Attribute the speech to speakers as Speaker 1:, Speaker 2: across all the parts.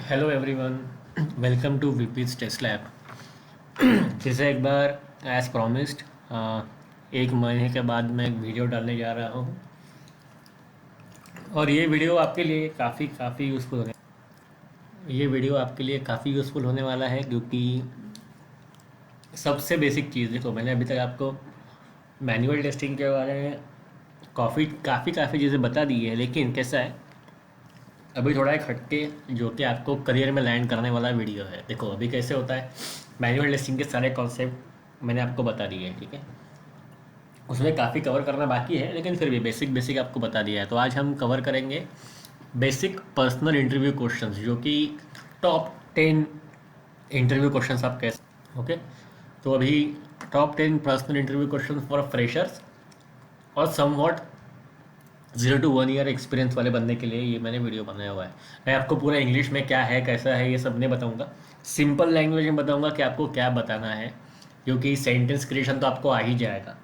Speaker 1: Hello everyone, welcome to VP's test lab. फिर से एक बार एज प्रॉमिस्ड एक महीने के बाद मैं एक वीडियो डालने जा रहा हूँ और ये वीडियो आपके लिए काफ़ी यूज़फुल होने वाला है क्योंकि सबसे बेसिक चीज़ देखो, मैंने अभी तक आपको मैनुअल टेस्टिंग के बारे में काफ़ी चीज़ें बता दी है, लेकिन कैसा है अभी थोड़ा एक हटके जो कि आपको करियर में लैंड करने वाला वीडियो है। देखो अभी कैसे होता है, मैनुअल टेस्टिंग के सारे कॉन्सेप्ट मैंने आपको बता दिए हैं, ठीक है। उसमें काफ़ी कवर करना बाकी है, लेकिन फिर भी बेसिक बेसिक आपको बता दिया है। तो आज हम कवर करेंगे बेसिक पर्सनल इंटरव्यू क्वेश्चंस, जो कि टॉप 10 इंटरव्यू क्वेश्चंस आप कैसे, ओके। तो अभी top 10 personal interview question for freshers और somewhat 0 to 1 year experience वाले बंदे के लिए ये मैंने वीडियो बनाया हुआ है। मैं आपको पूरा इंग्लिश में क्या है कैसा है ये सब नहीं बताऊंगा, सिंपल लैंग्वेज में बताऊंगा कि आपको क्या बताना है, क्योंकि सेंटेंस क्रिएशन तो आपको आ ही जाएगा।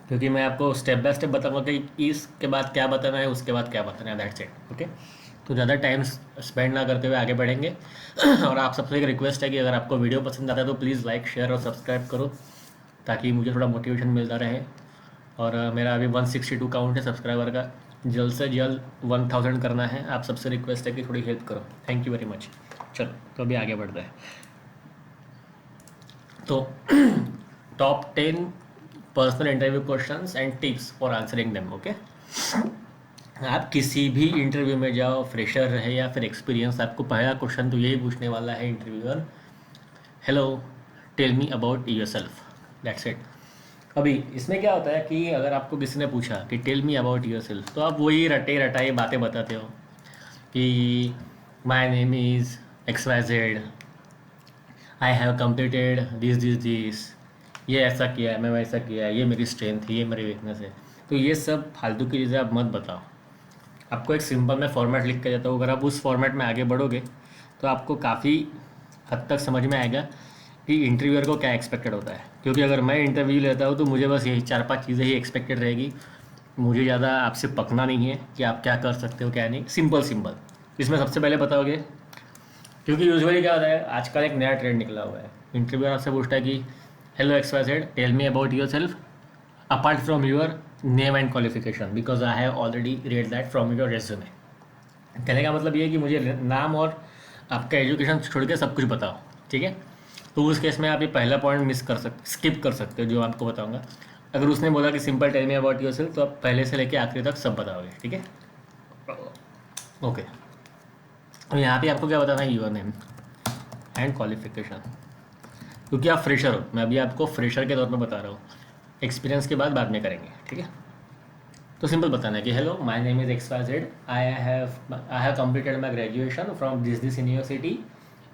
Speaker 1: क्योंकि मैं आपको स्टेप बाय स्टेप बताऊंगा कि इसके बाद क्या बताना है, उसके बाद क्या बताना है, दैट्स इट, ओके। तो ज़्यादा टाइम स्पेंड ना करते हुए आगे बढ़ेंगे। और आप सबसे एक रिक्वेस्ट है कि अगर आपको वीडियो पसंद आता है तो प्लीज़ लाइक शेयर और सब्सक्राइब करो, ताकि मुझे थोड़ा मोटिवेशन मिलता रहे। और मेरा अभी 162 काउंट है सब्सक्राइबर का, जल्द से जल्द 1000 करना है। आप सबसे रिक्वेस्ट है कि थोड़ी हेल्प करो, थैंक यू वेरी मच। चलो तो अभी आगे बढ़ते हैं। तो top 10 personal interview questions and tips for answering them, okay. आप किसी भी इंटरव्यू में जाओ, फ्रेशर रहे या फिर एक्सपीरियंस, आपको पहला क्वेश्चन तो यही पूछने वाला है interviewer, hello tell me about yourself, that's it. अभी इसमें क्या होता है कि अगर आपको किसी ने पूछा कि tell me about yourself, तो आप वही रटे रटाई बातें बताते हो कि my name is X Y Z, I have completed this, ये ऐसा किया है, मैं वैसा किया है, ये मेरी स्ट्रेंथ है, ये मेरी वीकनेस है। तो ये सब फालतू की चीज़ें आप मत बताओ। आपको एक सिंपल मैं फॉर्मेट लिख के देता हूँ, अगर आप उस फॉर्मेट में आगे बढ़ोगे तो आपको काफ़ी हद तक समझ में आएगा कि इंटरव्यूअर को क्या एक्सपेक्टेड होता है। क्योंकि अगर मैं इंटरव्यू लेता हूँ तो मुझे बस यही 4-5 चीज़ें ही एक्सपेक्टेड रहेगी, मुझे ज़्यादा आपसे पकना नहीं है कि आप क्या कर सकते हो क्या नहीं, सिंपल सिंपल इसमें सबसे पहले बताओगे। क्योंकि यूजुअली क्या होता है, आजकल एक नया ट्रेंड निकला हुआ है, इंटरव्यूअर आपसे पूछता है कि hello X Y Z tell me about yourself apart from your name and qualification because I have already read that from your resume. कहने का मतलब ये है कि मुझे नाम और आपका एजुकेशन छोड़ के सब कुछ बताओ, ठीक है। तो उस केस में आप ये पहला पॉइंट स्किप कर सकते हो जो आपको बताऊंगा। अगर उसने बोला कि simple tell me about yourself, तो आप पहले से लेके आखिरी तक सब बताओगे, ठीक है, ओके। तो यहाँ पे आपको क्या बताना है, यूर नेम एंड क्वालिफिकेशन, क्योंकि आप फ्रेशर हो। मैं अभी आपको फ्रेशर के तौर पर बता रहा हूँ, एक्सपीरियंस के बाद में करेंगे, ठीक है। तो सिंपल बताना है कि hello my name is X Y Z, I have completed my graduation from this university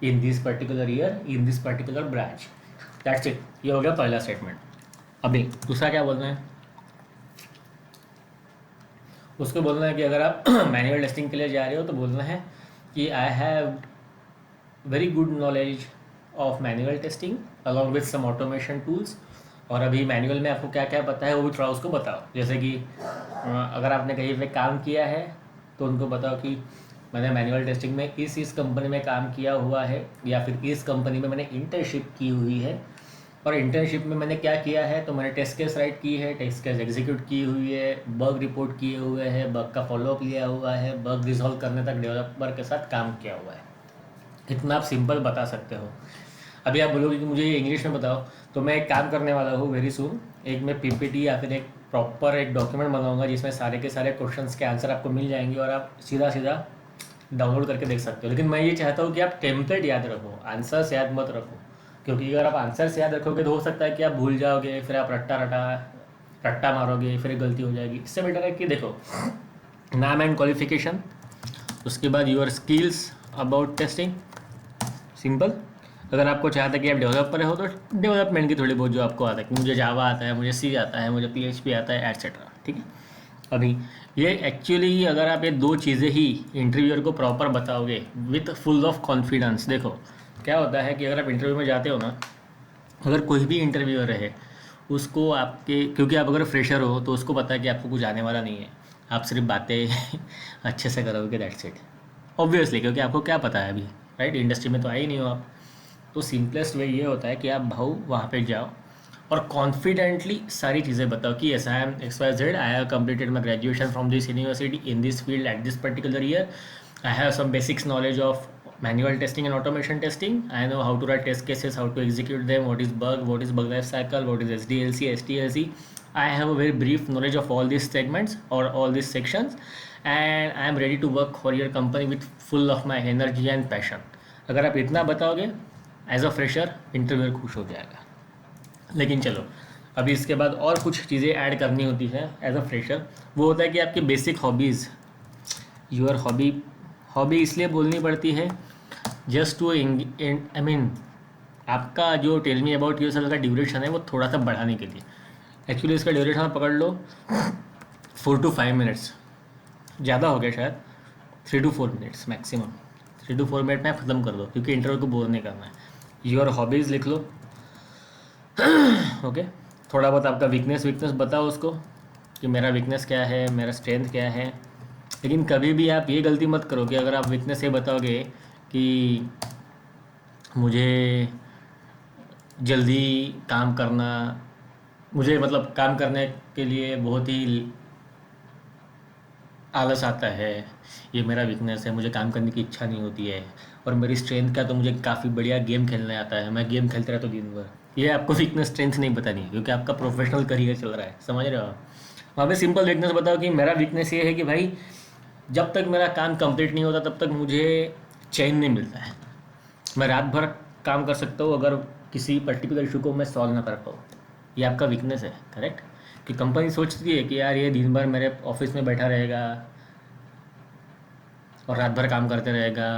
Speaker 1: in this particular year in this particular branch, that's it. ये हो गया पहला स्टेटमेंट। अभी दूसरा क्या बोलना है, उसको बोलना है कि अगर आप मैनुअल टेस्टिंग के लिए जा रहे हो तो बोलना है कि I have very good knowledge of manual testing along with some automation tools. और अभी मैनुअल में आपको क्या क्या पता है वो भी थोड़ा उसको बताओ। जैसे कि अगर आपने कहीं पे काम किया है तो उनको बताओ कि मैंने मैनुअल टेस्टिंग में इस कंपनी में काम किया हुआ है, या फिर इस कंपनी में मैंने इंटर्नशिप की हुई है, और इंटर्नशिप में मैंने क्या किया है, तो मैंने टेस्ट केस राइट की है, टेस्ट केस एग्जीक्यूट की हुई है, बग रिपोर्ट किए हुए हैं, बग का फॉलोअप लिया हुआ है, बग रिजॉल्व करने तक डेवलपर के साथ काम किया हुआ है। इतना आप सिंपल बता सकते हो। अभी आप बोलोगे कि मुझे ये इंग्लिश में बताओ, तो मैं एक काम करने वाला हूँ वेरी सून, एक मैं पीपीटी या फिर एक प्रॉपर एक डॉक्यूमेंट बनाऊंगा जिसमें सारे के सारे क्वेश्चंस के आंसर आपको मिल जाएंगे और आप सीधा सीधा डाउनलोड करके देख सकते हो। लेकिन मैं ये चाहता हूँ कि आप टेम्पलेट याद रखो, आंसर्स याद मत रखो। क्योंकि अगर आप आंसर्स याद रखोगे तो हो सकता है कि आप भूल जाओगे, फिर आप रट्टा मारोगे, फिर गलती हो जाएगी। इससे बेटर है कि देखो नाम एंड क्वालिफिकेशन, उसके बाद your skills about testing, simple. अगर आपको चाहता है कि आप डेवलपर हो तो डेवलपमेंट की थोड़ी बहुत जो आपको आता है कि मुझे जावा आता है, मुझे सी आता है, मुझे पीएचपी आता है, एट्सेट्रा, ठीक है। अभी ये एक्चुअली अगर आप ये दो चीज़ें ही इंटरव्यूअर को प्रॉपर बताओगे विथ फुल ऑफ कॉन्फिडेंस, देखो क्या होता है कि अगर आप इंटरव्यू में जाते हो ना, अगर कोई भी इंटरव्यूअर है उसको आपके, क्योंकि आप अगर फ्रेशर हो तो उसको पता है कि आपको कुछ आने वाला नहीं है, आप सिर्फ बातें अच्छे से करोगे, दैट्स इट। ऑब्वियसली, क्योंकि आपको क्या पता है अभी, राइट, इंडस्ट्री में तो आए ही नहीं हो आप। तो सिंपलेस्ट वे ये होता है कि आप भाऊ वहाँ पे जाओ और कॉन्फिडेंटली सारी चीज़ें बताओ कि as I am X Y Z, I have completed my graduation from this university in this field at this particular year, I have some basics knowledge of manual testing and automation testing, I know how to write test cases, how to execute them, what is bug life cycle, what is SDLC, STLC. I have a very brief knowledge of all these segments or all these sections, and I am ready to work for your company with full of my energy and passion. अगर आप इतना बताओगे as a fresher, interviewer खुश हो जाएगा। लेकिन चलो, अभी इसके बाद और कुछ चीज़ें ऐड करनी होती है एज अ फ्रेशर। वो होता है कि आपकी बेसिक हॉबीज़, यूर हॉबी इसलिए बोलनी पड़ती है जस्ट टू आई मीन आपका जो tell me about yourself का ड्यूरेशन है वो थोड़ा सा बढ़ाने के लिए। एक्चुअली इसका ड्यूरेशन आप पकड़ लो 4 to 5 मिनट्स, ज़्यादा हो गया शायद, 3 to 4 minutes maximum. 3 to 4 minute में ख़त्म कर दो, क्योंकि इंटरव्यू को बोर नहीं करना है। योर हॉबीज़ लिख लो, ओके। थोड़ा बहुत आपका वीकनेस बताओ उसको कि मेरा वीकनेस क्या है, मेरा स्ट्रेंथ क्या है। लेकिन कभी भी आप ये गलती मत करो कि अगर आप वीकनेस ये बताओगे कि मुझे जल्दी काम करना, मुझे मतलब काम करने के लिए बहुत ही आलस आता है, ये मेरा वीकनेस है, मुझे काम करने की इच्छा नहीं होती है। और मेरी स्ट्रेंथ क्या, तो मुझे काफ़ी बढ़िया गेम खेलने आता है, मैं गेम खेलते रहता हूँ दिन भर। ये आपको वीकनेस स्ट्रेंथ नहीं बतानी है, क्योंकि आपका प्रोफेशनल करियर चल रहा है, समझ रहे हो आप। वहाँ पे सिंपल वीकनेस बताओ कि मेरा वीकनेस ये है कि भाई जब तक मेरा काम कंप्लीट नहीं होता तब तक मुझे चैन नहीं मिलता है। मैं रात भर काम कर सकता हूँ अगर किसी पर्टिकुलर इशू को मैं सॉल्व ना कर पाऊँ। ये आपका वीकनेस है, करेक्ट। कि कंपनी सोचती है कि यार ये दिन भर मेरे ऑफिस में बैठा रहेगा और रात भर काम करते रहेगा,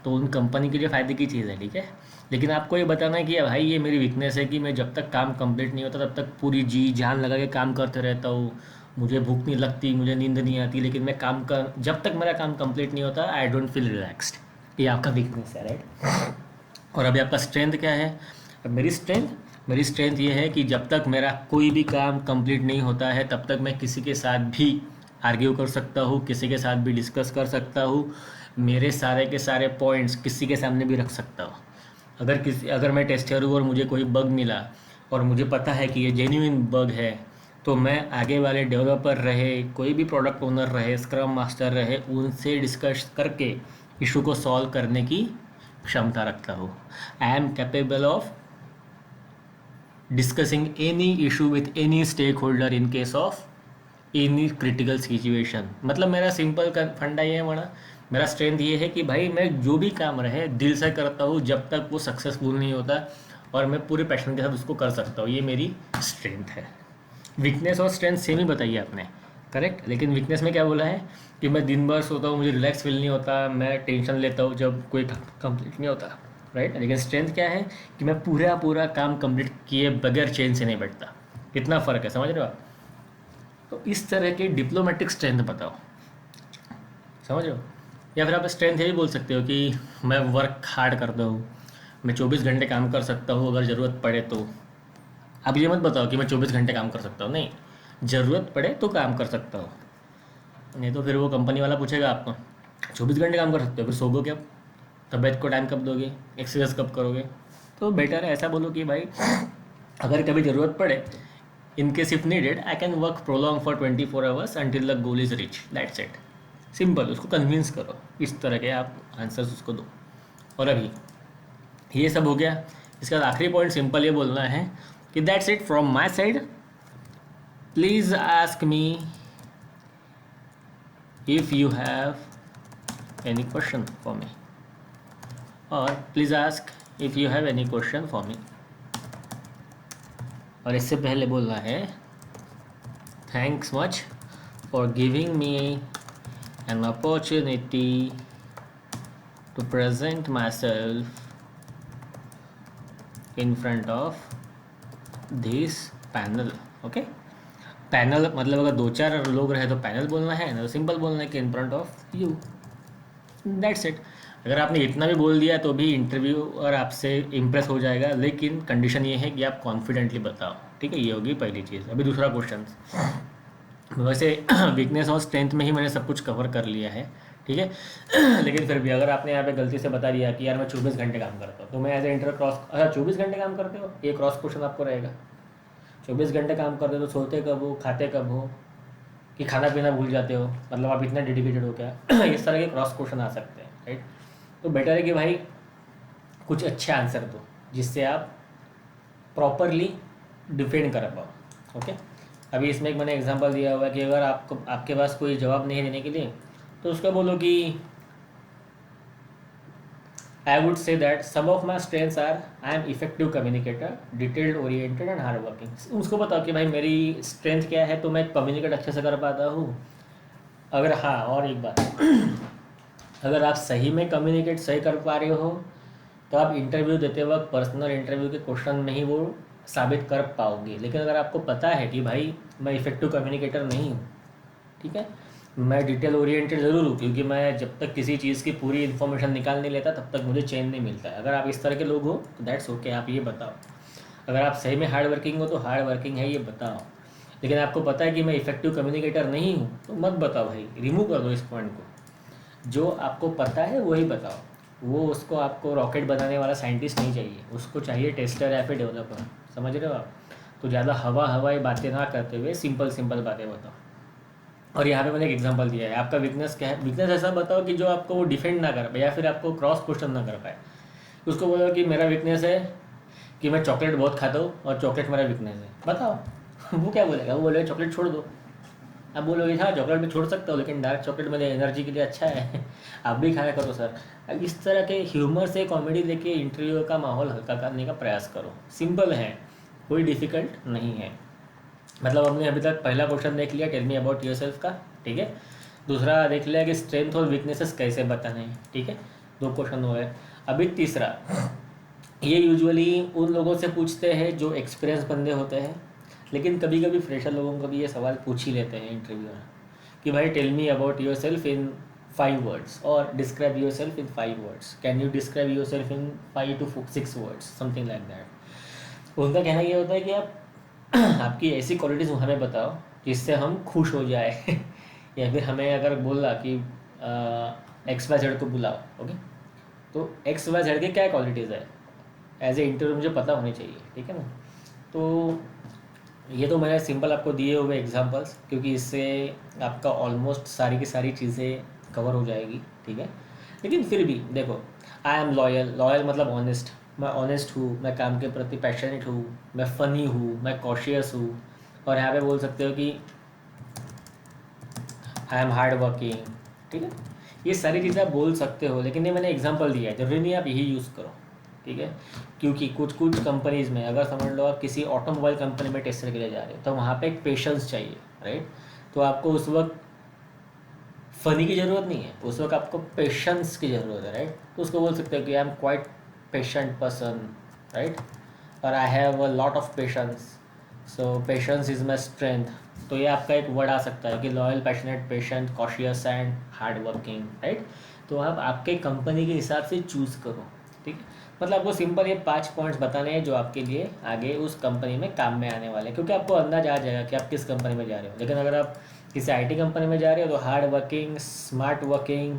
Speaker 1: तो उन कंपनी के लिए फ़ायदे की चीज़ है, ठीक है। लेकिन आपको ये बताना है कि भाई ये मेरी वीकनेस है कि मैं जब तक काम कंप्लीट नहीं होता तब तक पूरी जी जान लगा के काम करते रहता हूँ, मुझे भूख नहीं लगती, मुझे नींद नहीं आती, लेकिन मैं काम कर जब तक मेरा काम कंप्लीट नहीं होता आई डोंट फील रिलैक्स्ड। ये आपका वीकनेस है, राइट। और अभी आपका स्ट्रेंथ क्या है। अब मेरी स्ट्रेंथ ये है कि जब तक मेरा कोई भी काम कंप्लीट नहीं होता है तब तक मैं किसी के साथ भी आर्ग्यू कर सकता हूँ, किसी के साथ भी डिस्कस कर सकता हूँ, मेरे सारे के सारे पॉइंट्स किसी के सामने भी रख सकता हूँ। अगर मैं टेस्टर हूँ और मुझे कोई बग मिला और मुझे पता है कि ये जेन्युइन बग है, तो मैं आगे वाले डेवलपर रहे, कोई भी प्रोडक्ट ओनर रहे, स्क्रम मास्टर रहे, उनसे डिस्कस करके इशू को सॉल्व करने की क्षमता रखता हूँ। I am capable of discussing any issue with any stakeholder in case of any critical situation. मतलब मेरा सिंपल फंडा ये है, मेरा स्ट्रेंथ ये है कि भाई मैं जो भी काम रहे दिल से करता हूँ जब तक वो सक्सेसफुल नहीं होता, और मैं पूरे पैशन के साथ उसको कर सकता हूँ। ये मेरी स्ट्रेंथ है। वीकनेस और स्ट्रेंथ सेम ही बताइए आपने, करेक्ट। लेकिन वीकनेस में क्या बोला है कि मैं दिन भर सोता हूँ, मुझे रिलैक्स फील नहीं होता, मैं टेंशन लेता हूँ जब कोई कंप्लीट नहीं होता, राइट। लेकिन स्ट्रेंथ क्या है कि मैं पूरा काम कंप्लीट किए बगैर चैन से नहीं बैठता। कितना फ़र्क है, समझ रहे हो आप। तो इस तरह की डिप्लोमेटिक स्ट्रेंथ बताओ, समझ रहे हो। या फिर आप स्ट्रेंथ यही बोल सकते हो कि मैं वर्क हार्ड करता हूँ, मैं 24 घंटे काम कर सकता हूँ अगर ज़रूरत पड़े तो। आप ये मत बताओ कि मैं 24 घंटे काम कर सकता हूँ, नहीं, ज़रूरत पड़े तो काम कर सकता हूँ। नहीं तो फिर वो कंपनी वाला पूछेगा आपको 24 घंटे काम कर सकते हो, फिर सोओगे कब, तबीयत को टाइम कब दोगे, एक्सरसाइज कब करोगे। तो बेटर है ऐसा बोलो कि भाई अगर कभी ज़रूरत पड़े, in case if needed I can work prolong for 24 hours until the goal is rich, that's it. Simple, उसको कन्विंस करो, इस तरह के आप आंसर्स उसको दो। और अभी ये सब हो गया, इसका आखिरी पॉइंट सिंपल ये बोलना है कि that's it from my side, please ask me if you have any question for me, और please ask if you have any question for me. और इससे पहले बोलना है thanks much for giving me an opportunity to present myself in front of this panel. Okay, panel मतलब अगर 2-4 लोग रहे तो पैनल बोलना है, ना तो सिंपल बोलना है कि in front of you, that's it. अगर आपने इतना भी बोल दिया तो भी इंटरव्यू और आपसे इम्प्रेस हो जाएगा, लेकिन कंडीशन ये है कि आप कॉन्फिडेंटली बताओ, ठीक है। ये होगी पहली चीज़। अभी दूसरा क्वेश्चन, वैसे वीकनेस और स्ट्रेंथ में ही मैंने सब कुछ कवर कर लिया है, ठीक है। ठीक है। लेकिन फिर भी अगर आपने यहाँ पे गलती से बता दिया कि यार मैं 24 घंटे काम करता हूँ, तो मैं एज ए इंटर क्रॉस, अच्छा 24 घंटे काम करते हो, ये क्रॉस क्वेश्चन आपको रहेगा। 24 घंटे काम करते हो तो सोते कब हो, खाते कब हो, कि खाना पीना भूल जाते हो, मतलब आप इतना डेडिकेटेड हो क्या? इस तरह के क्रॉस क्वेश्चन आ सकते हैं, राइट। तो बेटर है कि भाई कुछ अच्छे आंसर दो जिससे आप प्रॉपरली डिफेंड कर पाओ, ओके। अभी इसमें एक मैंने एग्जांपल दिया हुआ है कि अगर आपको आपके पास कोई जवाब नहीं देने के लिए, तो उसको बोलो कि I would say that some of my strengths are I am effective communicator, detailed oriented and hard working. उसको बताओ कि भाई मेरी स्ट्रेंथ क्या है, तो मैं कम्युनिकेट अच्छे से कर पाता हूँ। अगर हाँ, और एक बात, अगर आप सही में कम्युनिकेट सही कर पा रहे हो, तो आप इंटरव्यू देते वक्त पर्सनल इंटरव्यू के क्वेश्चन में ही वो साबित कर पाओगे। लेकिन अगर आपको पता है कि भाई मैं इफेक्टिव कम्युनिकेटर नहीं हूँ, ठीक है, मैं डिटेल ओरिएंटेड ज़रूर हूँ, क्योंकि मैं जब तक किसी चीज़ की पूरी इन्फॉर्मेशन निकाल नहीं लेता तब तक मुझे चैन नहीं मिलता है। अगर आप इस तरह के लोग हो तो दैट्स ओके, आप ये बताओ। अगर आप सही में हार्ड वर्किंग हो तो हार्ड वर्किंग है, ये बताओ। लेकिन आपको पता है कि मैं इफेक्टिव कम्युनिकेटर नहीं हूँ, तो मत बताओ भाई, रिमूव कर दो इस पॉइंट को। जो आपको पता है वही बताओ। वो उसको आपको रॉकेट बनाने वाला साइंटिस्ट नहीं चाहिए, उसको चाहिए टेस्टर या फिर डेवलपर, समझ रहे हो आप? तो ज़्यादा हवाई बातें ना करते हुए सिंपल सिंपल बातें बताओ। और यहाँ पे मैंने एक एग्जांपल दिया है, आपका वीकनेस क्या है। वीकनेस ऐसा बताओ कि जो आपको वो डिफेंड ना कर पाए या फिर आपको क्रॉस क्वेश्चन ना कर पाए। उसको बोलो कि मेरा वीकनेस है कि मैं चॉकलेट बहुत खाता हूँ और चॉकलेट मेरा वीकनेस है, बताओ। वो क्या बोलेगा? वो बोलेगा चॉकलेट छोड़ दो। आप बोलोगे हाँ चॉकलेट में छोड़ सकता हो, लेकिन डार्क चॉकलेट मेरे एनर्जी के लिए अच्छा है, आप भी खाया करो सर। अब इस तरह के ह्यूमर से कॉमेडी लेके इंटरव्यू का माहौल हल्का करने का प्रयास करो। सिंपल है, कोई डिफ़िकल्ट नहीं है। मतलब हमने अभी तक पहला क्वेश्चन देख लिया, टेल मी अबाउट योरसेल्फ का, ठीक है। दूसरा देख लिया कि स्ट्रेंथ और वीकनेसेस कैसे बताने हैं, ठीक है। 2 क्वेश्चन हुए। अभी तीसरा, ये यूजुअली उन लोगों से पूछते हैं जो एक्सपीरियंस बंदे होते हैं, लेकिन कभी कभी फ्रेशर लोगों को भी ये सवाल पूछ ही लेते हैं इंटरव्यू में कि भाई tell me about yourself in 5 words और describe yourself in 5 words, can you describe yourself in 5 to 6 words, something like that. उनका कहना ये होता है कि आप आपकी ऐसी क्वालिटीज़ हमें बताओ जिससे हम खुश हो जाए। या फिर हमें अगर बोला कि एक्स वाई जेड को बुलाओ, ओके, तो एक्स वाई जेड के क्या क्वालिटीज़ है एज ए इंटरव्यू मुझे पता होनी चाहिए, ठीक है ना। तो ये तो मैंने सिंपल आपको दिए हुए एग्जांपल्स, क्योंकि इससे आपका ऑलमोस्ट सारी की सारी चीज़ें कवर हो जाएगी, ठीक है। लेकिन फिर भी देखो, आई एम लॉयल, लॉयल मतलब ऑनेस्ट, मैं ऑनेस्ट हूँ, मैं काम के प्रति पैशनेट हूँ, मैं फ़नी हूँ, मैं कॉशियस हूँ। और यहाँ पे बोल सकते हो कि आई एम हार्ड वर्किंग, ठीक है। ये सारी चीज़ें आप बोल सकते हो, लेकिन ये मैंने एग्जांपल दिया है, जरूरी नहीं आप यही यूज़ करो, ठीक है। क्योंकि कुछ कुछ कंपनीज़ में, अगर समझ लो आप किसी ऑटोमोबाइल कंपनी में टेस्टर के लिए जा रहे हो, तो वहाँ पे एक पेशेंस चाहिए, राइट। तो आपको उस वक्त फ़नी की ज़रूरत नहीं है, उस वक्त आपको पेशेंस की ज़रूरत है, राइट। तो उसको बोल सकते हो कि I am quite patient person, right, और I have a lot of patience, so patience is my strength. तो ये आपका एक वर्ड आ सकता है कि loyal, passionate, patient, cautious and hard working, right. तो आप आपके कंपनी के हिसाब से चूज़ करो, ठीक है। मतलब आपको सिंपल ये 5 पॉइंट्स बताने हैं जो आपके लिए आगे उस कंपनी में काम में आने वाले हैं, क्योंकि आपको अंदाजा आ जाएगा कि आप किस कंपनी में जा रहे हो। लेकिन अगर आप किसी आईटी कंपनी में जा रहे हो तो hard working, smart working,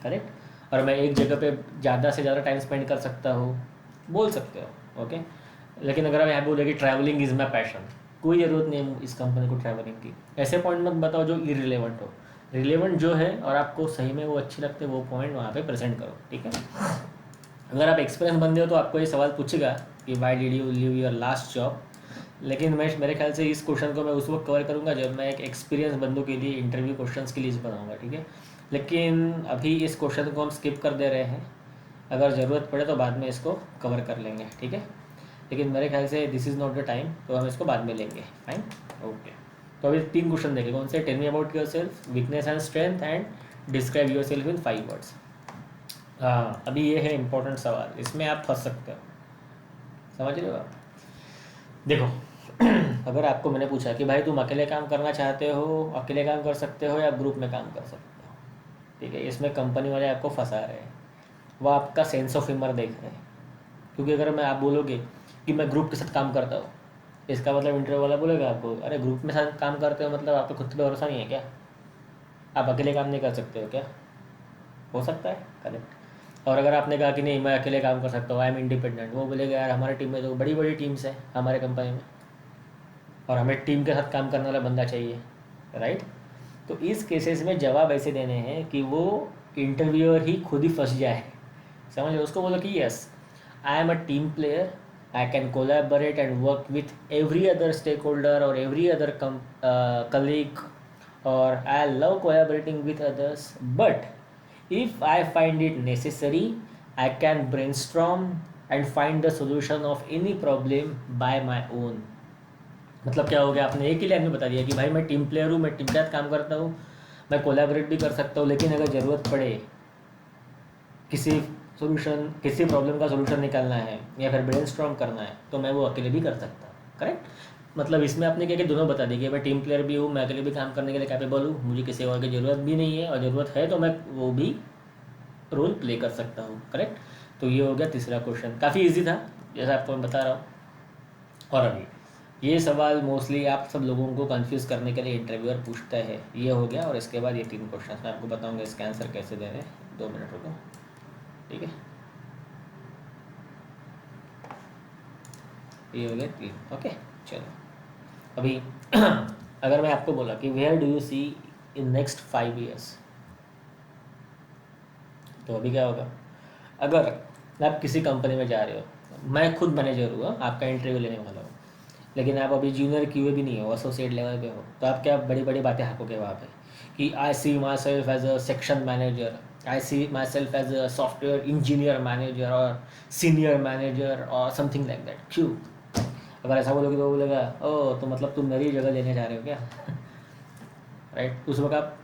Speaker 1: correct, और मैं एक जगह पे ज़्यादा से ज़्यादा टाइम स्पेंड कर सकता हूँ, बोल सकते हो, ओके। लेकिन अगर आप यहाँ बोले कि ट्रैवलिंग इज़ माई पैशन, कोई ज़रूरत नहीं है इस कंपनी को ट्रैवलिंग की। ऐसे पॉइंट मत बताओ जो इरिलेवेंट हो, रिलेवेंट जो है और आपको सही में वो अच्छे लगते हैं वो पॉइंट वहाँ पे प्रेजेंट करो, ठीक है। अगर आप एक्सपीरियंस बंदे हो तो आपको ये सवाल पूछेगा कि why did you leave your last job. लेकिन मैं मेरे ख्याल से इस क्वेश्चन को मैं उस वक्त कवर करूँगा जब मैं एक एक्सपीरियंस बंदों के लिए इंटरव्यू क्वेश्चंस की लिस्ट बनाऊँगा, ठीक है। लेकिन अभी इस क्वेश्चन को हम स्किप कर दे रहे हैं, अगर ज़रूरत पड़े तो बाद में इसको कवर कर लेंगे, ठीक है। लेकिन मेरे ख्याल से this is not the time, तो हम इसको बाद में लेंगे, फाइन, ओके। तो अभी 3 क्वेश्चन देखें, कौन से? Tell me about yourself, weakness and strength, and describe yourself in 5 words. हाँ, अभी ये है इंपॉर्टेंट सवाल, इसमें आप फंस सकते हो, समझ रहे हो आप? देखो, अगर आपको मैंने पूछा कि भाई तुम अकेले काम करना चाहते हो, अकेले काम कर सकते हो या ग्रुप में काम कर सकते हो, ठीक है, इसमें कंपनी वाले आपको फंसा रहे हैं, वो आपका सेंस ऑफ ह्यूमर देख रहे हैं। क्योंकि अगर मैं आप बोलोगे कि मैं ग्रुप के साथ काम करता हूँ, इसका मतलब इंटरव्यू वाला बोलेगा आपको, अरे ग्रुप में साथ काम करते हो मतलब आपको खुद पे भरोसा नहीं है क्या? आप अकेले काम नहीं कर सकते हो क्या? हो सकता है, करेक्ट। और अगर आपने कहा कि नहीं मैं अकेले काम कर सकता हूँ, आई एम इंडिपेंडेंट, वो बोलेगा यार हमारे टीम में तो बड़ी बड़ी टीम्स हैं हमारे कंपनी में और हमें टीम के साथ काम करने वाला बंदा चाहिए, राइट। तो इस केसेस में जवाब ऐसे देने हैं कि वो इंटरव्यूअर ही खुद ही फंस जाए। समझ लो, उसको बोलो कि yes I am a team player, I can collaborate and work with every other stakeholder और एवरी अदर कलीग, और I love collaborating with others, but if I find it necessary I can brainstorm and find the solution of any problem by my own। मतलब क्या हो गया, आपने एक ही line में बता दिया कि भाई मैं टीम प्लेयर हूँ, मैं टीम के साथ काम करता हूँ, मैं कोलैबोरेट भी कर सकता हूँ, लेकिन अगर ज़रूरत पड़े किसी किसी प्रॉब्लम का सोल्यूशन निकालना है या फिर ब्रेनस्टॉर्म करना है तो मैं वो अकेले भी कर सकता हूँ, करेक्ट। मतलब इसमें आपने क्या कि दोनों बता दी कि मैं टीम प्लेयर भी हूँ, मैं अकेले भी काम करने के लिए कैपेबल हूँ, मुझे किसी और की ज़रूरत भी नहीं है, और ज़रूरत है तो मैं वो भी रोल प्ले कर सकता हूँ, करेक्ट। तो ये हो गया तीसरा क्वेश्चन, काफ़ी इजी था जैसा आपको मैं बता रहा हूँ। और अभी ये सवाल मोस्टली आप सब लोगों को कंफ्यूज करने के लिए इंटरव्यूअर पूछता है, ये हो गया। और इसके बाद ये 3 क्वेश्चन मैं आपको बताऊंगा इसके आंसर कैसे देने, 2 मिनट रुको, ठीक है। ये हो गया 3, ओके। चलो अभी अगर मैं आपको बोला कि where do you see in next 5 years, तो अभी क्या होगा। अगर आप किसी कंपनी में जा रहे हो, मैं खुद मैनेजर हुआ, आपका इंटरव्यू लेने वाला हूँ, लेकिन आप अभी जूनियर क्यूए भी नहीं हो, एसोसिएट लेवल पे हो, तो आप क्या बड़ी बड़ी बातें हाकोगे वहाँ पे कि I see myself as a section manager, I see myself as a software engineer manager और सीनियर मैनेजर और समथिंग लाइक दैट। क्यों? अगर ऐसा बोलोगे तो वो बोलेगा ओ तो मतलब तुम मेरी जगह लेने जा रहे हो क्या राइट। उस वक्त आप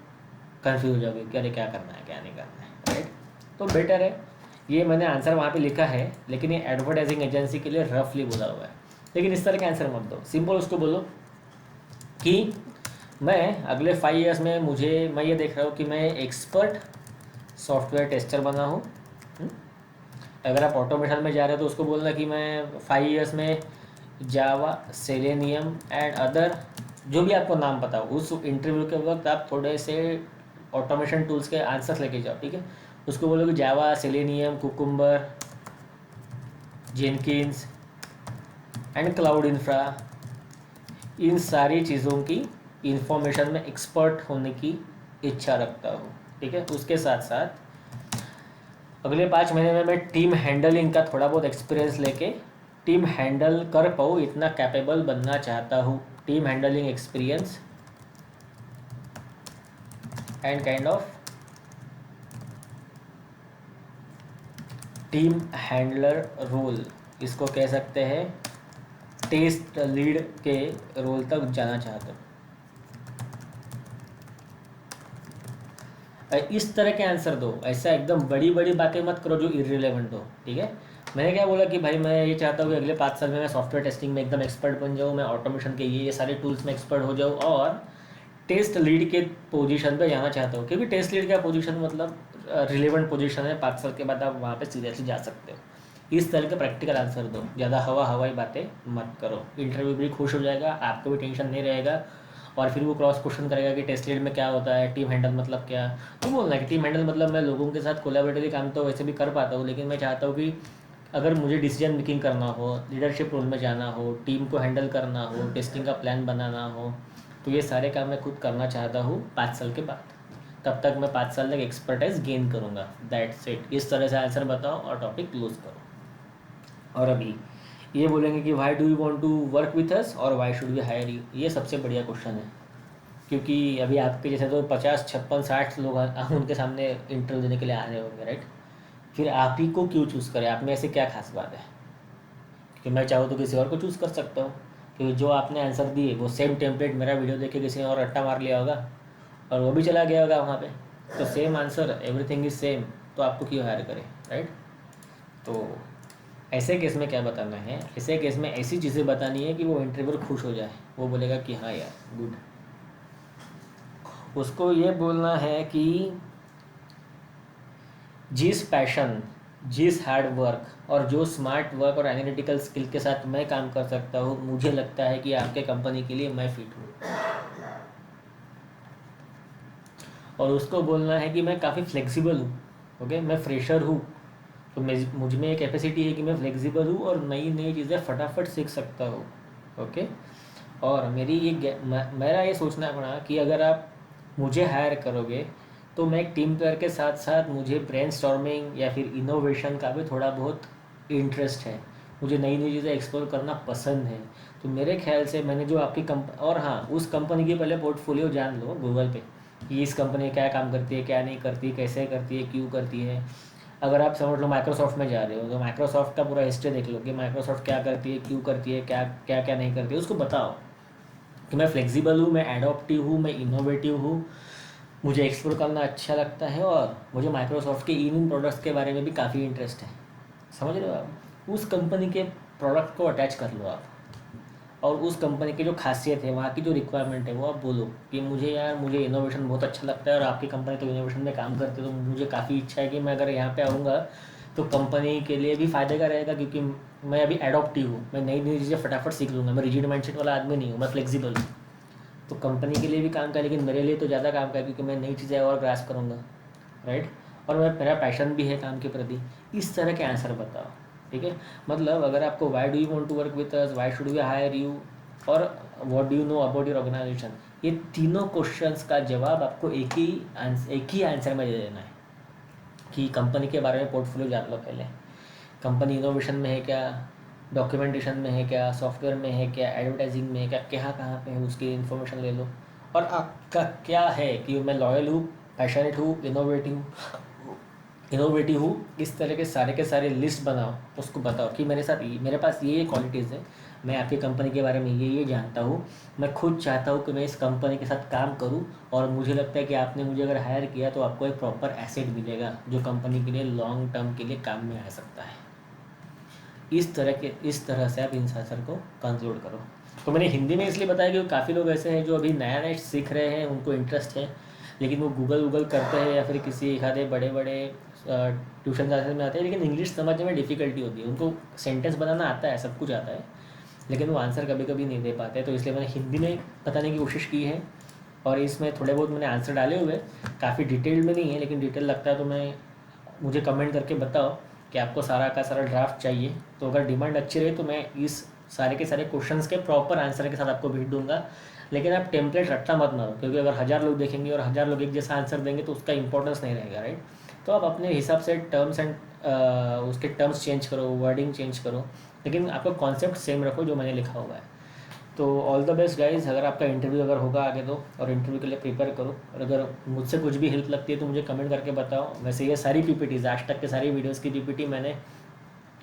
Speaker 1: कन्फ्यूज हो जाओगे कि अरे क्या करना है क्या नहीं करना है, राइट। तो बेटर है, ये मैंने आंसर वहाँ पे लिखा है, लेकिन ये एडवर्टाइजिंग एजेंसी के लिए रफली बोला हुआ है। लेकिन इस तरह के आंसर मत दो, सिंपल उसको बोलो कि मैं अगले 5 ईयर्स में मैं ये देख रहा हूँ कि मैं एक्सपर्ट सॉफ्टवेयर टेस्टर बना हूँ। अगर आप ऑटोमेशन में जा रहे हो तो उसको बोलना कि मैं 5 ईयर्स में जावा, सेलेनियम एंड अदर जो भी आपको नाम पता हो, उस इंटरव्यू के वक्त आप थोड़े से ऑटोमेशन टूल्स के आंसर्स लेके जाओ, ठीक है। उसको बोलो कि Java, Selenium, Cucumber, Jenkins and cloud infra, इन सारी चीज़ों की इंफॉर्मेशन में एक्सपर्ट होने की इच्छा रखता हूँ, ठीक है। उसके साथ साथ अगले 5 महीने में मैं टीम हैंडलिंग का थोड़ा बहुत एक्सपीरियंस लेके टीम हैंडल कर पाऊँ इतना कैपेबल बनना चाहता हूँ। Team handling experience and kind of team handler role, इसको कह सकते हैं टेस्ट लीड के रोल तक जाना चाहता हूँ। इस तरह के आंसर दो, ऐसा एकदम बड़ी बड़ी बातें मत करो जो इररिलेवेंट हो, ठीक है। मैंने क्या बोला कि भाई मैं ये चाहता हूँ कि अगले 5 साल में मैं सॉफ्टवेयर टेस्टिंग में एकदम एक्सपर्ट बन जाऊँ, मैं ऑटोमेशन के ये सारे टूल्स में एक्सपर्ट हो जाऊँ और टेस्ट लीड के पोजीशन पे जाना चाहता हूँ। क्योंकि टेस्ट लीड का पोजीशन मतलब रिलेवेंट पोजीशन है, 5 साल के बाद आप वहाँ पे सीरियसली जा सकते हो। इस तरह के प्रैक्टिकल आंसर दो, ज़्यादा हवाई बातें मत करो। इंटरव्यू भी खुश हो जाएगा, आपको भी टेंशन नहीं रहेगा। और फिर वो क्रॉस क्वेश्चन करेगा कि टेस्ट लीड में क्या होता है, टीम हैंडल मतलब क्या। तो बोलना है कि टीम हैंडल मतलब मैं लोगों के साथ कोलैबोरेटिव काम तो वैसे भी कर पाता हूँ, लेकिन मैं चाहता हूँ कि अगर मुझे डिसीजन मेकिंग करना हो, लीडरशिप रोल में जाना हो, टीम को हैंडल करना हो, टेस्टिंग का प्लान बनाना हो, तो ये सारे काम मैं खुद करना चाहता हूँ 5 साल के बाद। तब तक मैं 5 साल तक एक्सपर्टाइज गेन करूँगा, दैट्स इट। इस तरह से आंसर बताओ और टॉपिक क्लोज करो। और अभी ये बोलेंगे कि why do you want to work with us और why should we hire you, ये सबसे बढ़िया क्वेश्चन है। क्योंकि अभी आपके जैसे तो 50, 56, 60 लोग उनके सामने इंटरव्यू देने के लिए आ रहे होंगे, राइट। फिर आप ही को क्यों चूज़ करें, आप में ऐसे क्या खास बात है कि मैं चाहूँ तो किसी और को चूज़ कर सकता हूँ। क्योंकि जो आपने आंसर दिए वो सेम टेम्पलेट मेरा वीडियो देख के किसी ने और रट्टा मार लिया होगा और वो भी चला गया होगा वहाँ पे। तो same answer, everything is same, तो आपको क्यों हायर करें, राइट। तो ऐसे केस में क्या बताना है, ऐसे केस में ऐसी चीज़ें बतानी है कि वो इंटरव्यूअर खुश हो जाए, वो बोलेगा कि हाँ यार गुड। उसको ये बोलना है कि जिस पैशन, जिस हार्ड वर्क और जो स्मार्ट वर्क और एनालिटिकल स्किल के साथ मैं काम कर सकता हूँ, मुझे लगता है कि आपके कंपनी के लिए मैं फिट हूँ। और उसको बोलना है कि मैं काफ़ी फ्लेक्सिबल हूँ, ओके, मैं फ्रेशर हूँ, तो मुझ में एक कैपेसिटी है कि मैं फ्लेक्सिबल हूँ और नई नई चीज़ें फटाफट सीख सकता हूँ। ओके, और मेरा ये सोचना पड़ा कि अगर आप मुझे हायर करोगे तो मैं एक टीम प्लेयर के साथ साथ मुझे ब्रेनस्टॉर्मिंग या फिर इनोवेशन का भी थोड़ा बहुत इंटरेस्ट है। मुझे नई नई चीज़ें एक्सप्लोर करना पसंद है। तो मेरे ख्याल से मैंने जो आपकी और हाँ, उस कंपनी की पहले पोर्टफोलियो जान लो गूगल पे कि इस कंपनी क्या काम करती है, क्या नहीं करती, कैसे करती है, क्यों करती है। अगर आप समझ लो माइक्रोसॉफ्ट में जा रहे हो तो माइक्रोसॉफ्ट का पूरा हिस्ट्री देख लो कि माइक्रोसॉफ्ट क्या करती है, क्यों करती है, क्या क्या क्या नहीं करती है, उसको बताओ कि मैं फ्लेक्सिबल हूँ, मैं एडॉप्टिव हूँ, मैं इनोवेटिव हूँ, मुझे एक्सप्लोर करना अच्छा लगता है और मुझे माइक्रोसॉफ्ट के इन प्रोडक्ट्स के बारे में भी काफ़ी इंटरेस्ट है। समझ रहे हो आप, उस कंपनी के प्रोडक्ट को अटैच कर लो आप, और उस कंपनी की जो खासियत है, वहाँ की जो रिक्वायरमेंट है वो आप बोलो कि मुझे यार, मुझे इनोवेशन बहुत अच्छा लगता है और आपकी कंपनी तो इनोवेशन में काम करती है, तो मुझे काफ़ी इच्छा है कि मैं अगर यहाँ पे आऊँगा तो कंपनी के लिए भी फ़ायदे का रहेगा, क्योंकि मैं अभी एडॉप्टिव हूँ, मैं नई नई चीज़ें फटाफट सीख लूँगा, मैं रिजिड माइंडसेट वाला आदमी नहीं हूँ, मैं फ्लेक्सिबल हूँ। तो कंपनी के लिए भी काम का, लेकिन मेरे लिए तो ज़्यादा काम का है क्योंकि मैं नई चीज़ें और ग्रास्प करूँगा, राइट। और मेरा पैशन भी है काम के प्रति। इस तरह के आंसर बताओ, ठीक है। मतलब अगर आपको why do you want to work with us, why should we hire you, और what do you know about your organisation, ये तीनों क्वेश्चंस का जवाब आपको एक ही आंसर में दे देना है कि कंपनी के बारे में पोर्टफोलियो जान लो पहले, कंपनी इनोवेशन में है क्या, डॉक्यूमेंटेशन में है क्या, सॉफ्टवेयर में है क्या, एडवर्टाइजिंग में है क्या, कहाँ पे है उसकी इन्फॉर्मेशन ले लो। और आपका क्या है कि मैं लॉयल हूँ, पैशनेट हूँ, इनोवेटिव हूँ, इस तरह के सारे लिस्ट बनाओ, उसको बताओ कि मेरे पास ये क्वालिटीज़ है, मैं आपकी कंपनी के बारे में ये जानता हूँ, मैं खुद चाहता हूँ कि मैं इस कंपनी के साथ काम करूँ, और मुझे लगता है कि आपने मुझे अगर हायर किया तो आपको एक प्रॉपर एसेट मिलेगा जो कंपनी के लिए लॉन्ग टर्म के लिए काम में आ सकता है। इस तरह से आप इन आंसर को कंक्लूड करो। तो मैंने हिंदी में इसलिए बताया क्योंकि काफ़ी लोग ऐसे हैं जो अभी नया नया सीख रहे हैं, उनको इंटरेस्ट है, लेकिन वो गूगल करते हैं या फिर किसी एक आधे बड़े बड़े ट्यूशन क्लासेस में आते हैं, लेकिन इंग्लिश समझने में डिफ़िकल्टी होती है। उनको सेंटेंस बनाना आता है, सब कुछ आता है, लेकिन वो आंसर कभी कभी नहीं दे पाते। तो इसलिए मैंने हिंदी में बताने की कोशिश की है, और इसमें थोड़े बहुत मैंने आंसर डाले हुए, काफ़ी डिटेल में नहीं है, लेकिन डिटेल लगता है तो मुझे कमेंट करके बताओ कि आपको सारा का सारा ड्राफ्ट चाहिए। तो अगर डिमांड अच्छी रही तो मैं इस सारे के सारे क्वेश्चंस के प्रॉपर आंसर के साथ आपको भेज दूंगा। लेकिन आप टेम्पलेट रट्टा मत मारो, क्योंकि अगर 1000 लोग देखेंगे और 1000 लोग एक जैसा आंसर देंगे तो उसका इंपॉर्टेंस नहीं रहेगा, राइट। तो आप अपने हिसाब से टर्म्स एंड उसके टर्म्स चेंज करो, वर्डिंग चेंज करो, लेकिन आपका कॉन्सेप्ट सेम रखो जो मैंने लिखा हुआ है। तो ऑल द बेस्ट गाइज। अगर आपका इंटरव्यू अगर होगा आगे तो, और इंटरव्यू के लिए प्रिपेयर करो, और अगर मुझसे कुछ भी हेल्प लगती है तो मुझे कमेंट करके बताओ। वैसे ये सारी पीपीटीज, आज तक के सारी वीडियोस की पीपीटी मैंने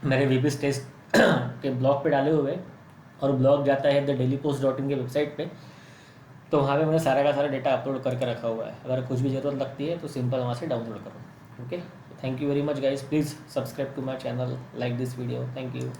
Speaker 1: मेरे वीपीएस टेस्ट के ब्लॉग पे डाले हुए, और ब्लॉग जाता है thedailypost.in के वेबसाइट पे, तो वहाँ पे मैंने सारा का सारा डेटा अपलोड करके रखा हुआ है। अगर कुछ भी ज़रूरत लगती है तो सिंपल वहाँ से डाउनलोड करो। Okay, thank you very much guys. Please subscribe to my channel, like this video. Thank you.